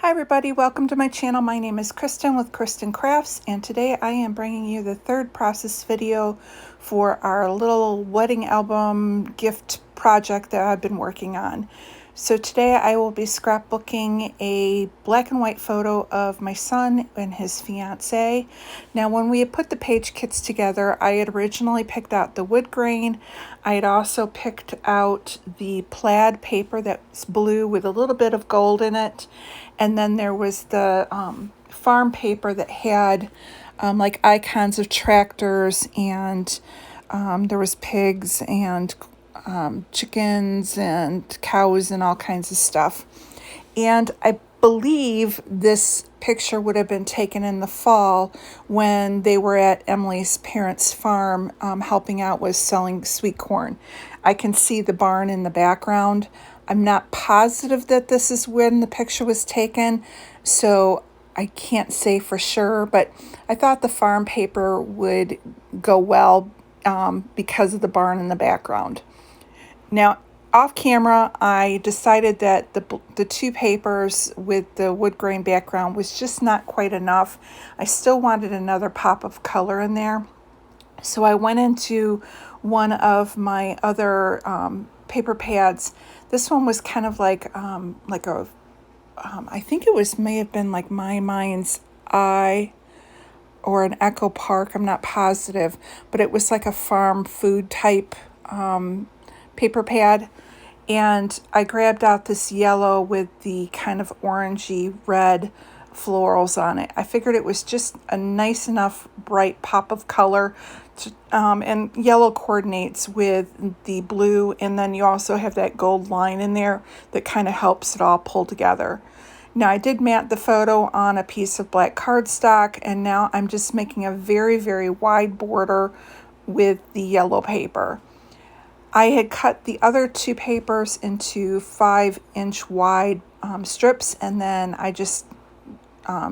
Hi everybody, welcome to my channel. My name is Kristen with Kristen Crafts, and today I am bringing you the third process video for our little wedding album gift project that I've been working on. So today I will be scrapbooking a black and white photo of my son and his fiance. Now when we had put the page kits together, I had originally picked out the wood grain. I had also picked out the plaid paper that's blue with a little bit of gold in it. And then there was the farm paper that had like icons of tractors, and there was pigs and chickens and cows and all kinds of stuff. And I believe this picture would have been taken in the fall when they were at Emily's parents' farm helping out with selling sweet corn. I can see the barn in the background. I'm not positive that this is when the picture was taken, so I can't say for sure, but I thought the farm paper would go well because of the barn in the background. Now, off camera, I decided that the two papers with the wood grain background was just not quite enough. I still wanted another pop of color in there. So I went into one of my other paper pads. This one was kind of like a, I think it may have been like My Mind's Eye or an Echo Park. I'm not positive, but it was like a farm food type paper pad. And I grabbed out this yellow with the kind of orangey red florals on it. I figured it was just a nice enough bright pop of color to, and yellow coordinates with the blue, and then you also have that gold line in there that kind of helps it all pull together. Now I did mat the photo on a piece of black cardstock, and now I'm just making a very, very wide border with the yellow paper. I had cut the other two papers into 5-inch wide strips, and then I just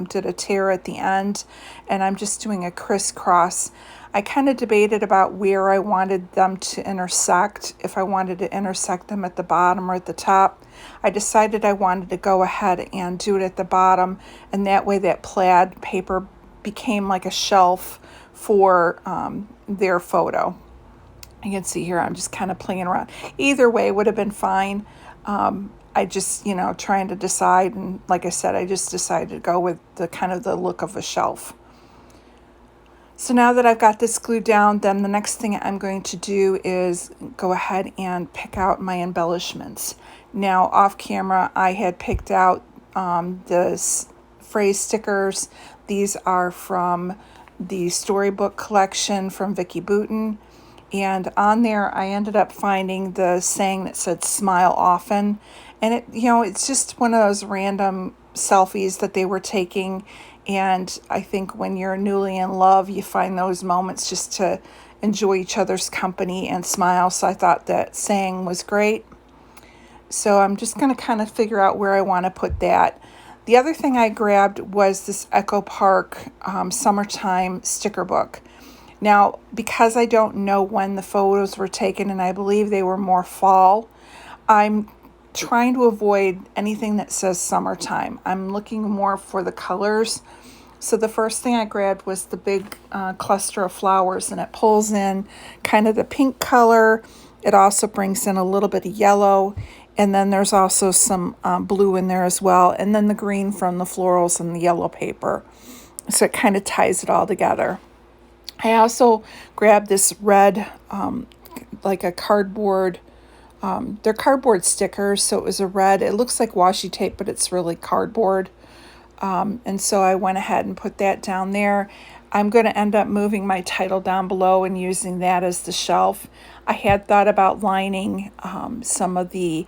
did a tear at the end, and I'm just doing a crisscross. I kind of debated about where I wanted them to intersect, if I wanted to intersect them at the bottom or at the top. I decided I wanted to go ahead and do it at the bottom, and that way that plaid paper became like a shelf for their photo. You can see here I'm just kind of playing around. Either way would have been fine. I just, trying to decide, and like I said, I just decided to go with the kind of the look of a shelf. So now that I've got this glued down, then the next thing I'm going to do is go ahead and pick out my embellishments. Now off camera, I had picked out the phrase stickers. These are from the storybook collection from Vicki Boutin. And on there, I ended up finding the saying that said "smile often." And it's just one of those random selfies that they were taking. And I think when you're newly in love, you find those moments just to enjoy each other's company and smile. So I thought that saying was great. So I'm just going to kind of figure out where I want to put that. The other thing I grabbed was this Echo Park summertime sticker book. Now, because I don't know when the photos were taken, and I believe they were more fall, I'm trying to avoid anything that says summertime. I'm looking more for the colors. So the first thing I grabbed was the big cluster of flowers, and it pulls in kind of the pink color. It also brings in a little bit of yellow, and then there's also some blue in there as well, and then the green from the florals and the yellow paper. So it kind of ties it all together. I also grabbed this red, like a cardboard, they're cardboard stickers, so it was a red, it looks like washi tape, but it's really cardboard. And so I went ahead and put that down there. I'm going to end up moving my title down below and using that as the shelf. I had thought about lining some of the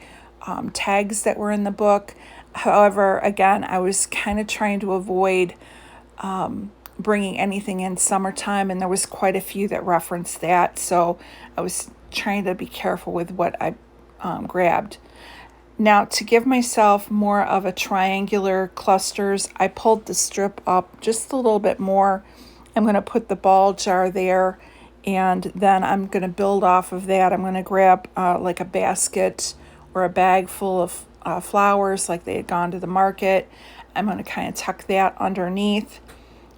tags that were in the book. However, again, I was kind of trying to avoid bringing anything in summertime, and there was quite a few that referenced that, so I was trying to be careful with what I grabbed. Now, to give myself more of a triangular clusters, I pulled the strip up just a little bit more. I'm going to put the ball jar there, and then I'm going to build off of that. I'm going to grab like a basket or a bag full of flowers like they had gone to the market. I'm going to kind of tuck that underneath.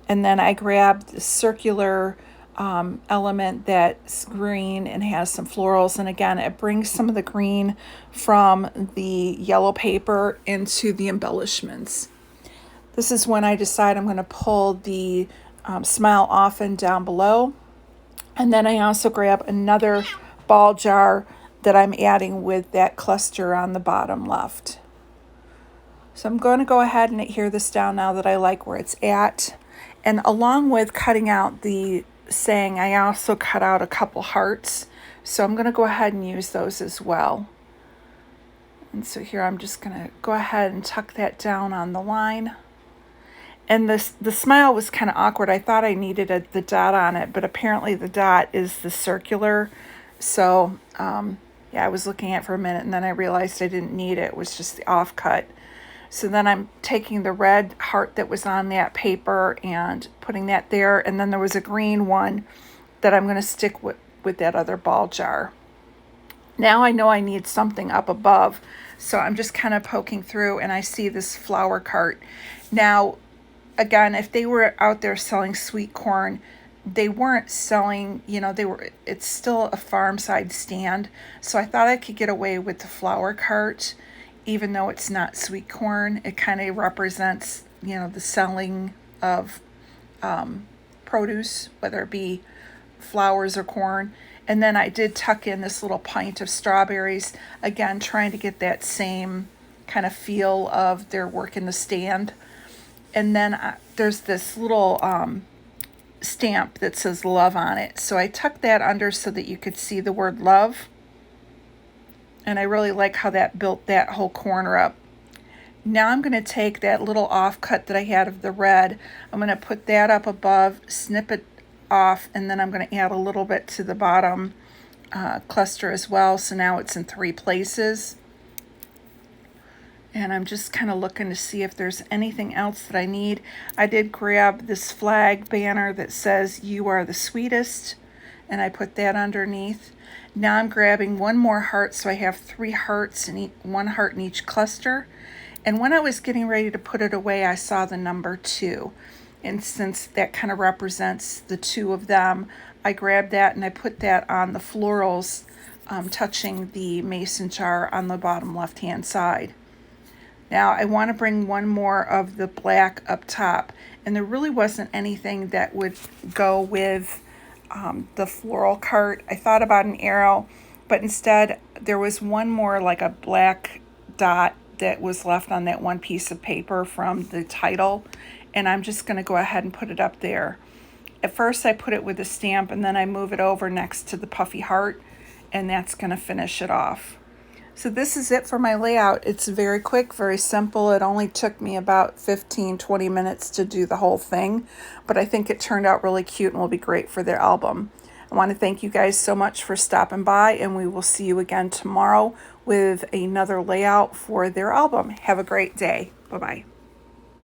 And then I grabbed the circular element that's green and has some florals. And again, it brings some of the green from the yellow paper into the embellishments. This is when I decide I'm going to pull the Smile Often down below. And then I also grab another ball jar that I'm adding with that cluster on the bottom left. So I'm going to go ahead and adhere this down now that I like where it's at. And along with cutting out the saying, I also cut out a couple hearts. So I'm going to go ahead and use those as well. And so here I'm just going to go ahead and tuck that down on the line. And the smile was kind of awkward. I thought I needed the dot on it, but apparently the dot is the circular. So yeah, I was looking at it for a minute and then I realized I didn't need it. It was just the offcut. So then I'm taking the red heart that was on that paper and putting that there. And then there was a green one that I'm going to stick with that other ball jar. Now I know I need something up above. So I'm just kind of poking through and I see this flower cart. Now, again, if they were out there selling sweet corn, they weren't selling, it's still a farm side stand. So I thought I could get away with the flower cart. Even though it's not sweet corn, it kind of represents, the selling of produce, whether it be flowers or corn. And then I did tuck in this little pint of strawberries, again, trying to get that same kind of feel of their work in the stand. And then there's this little stamp that says love on it. So I tucked that under so that you could see the word love. And I really like how that built that whole corner up. Now I'm going to take that little offcut that I had of the red. I'm going to put that up above, snip it off, and then I'm going to add a little bit to the bottom cluster as well. So now it's in 3 places. And I'm just kind of looking to see if there's anything else that I need. I did grab this flag banner that says, "You are the sweetest," and I put that underneath. Now I'm grabbing one more heart, so I have 3 hearts and 1 heart in each cluster. And when I was getting ready to put it away, I saw the number 2. And since that kind of represents the 2 of them, I grabbed that and I put that on the florals touching the mason jar on the bottom left-hand side. Now I want to bring one more of the black up top. And there really wasn't anything that would go with the floral cart. I thought about an arrow, but instead there was one more like a black dot that was left on that one piece of paper from the title, and I'm just going to go ahead and put it up there. At first I put it with a stamp and then I move it over next to the puffy heart, and that's going to finish it off. So this is it for my layout. It's very quick, very simple. It only took me about 15-20 minutes to do the whole thing, but I think it turned out really cute and will be great for their album. I want to thank you guys so much for stopping by, and we will see you again tomorrow with another layout for their album. Have a great day. Bye-bye.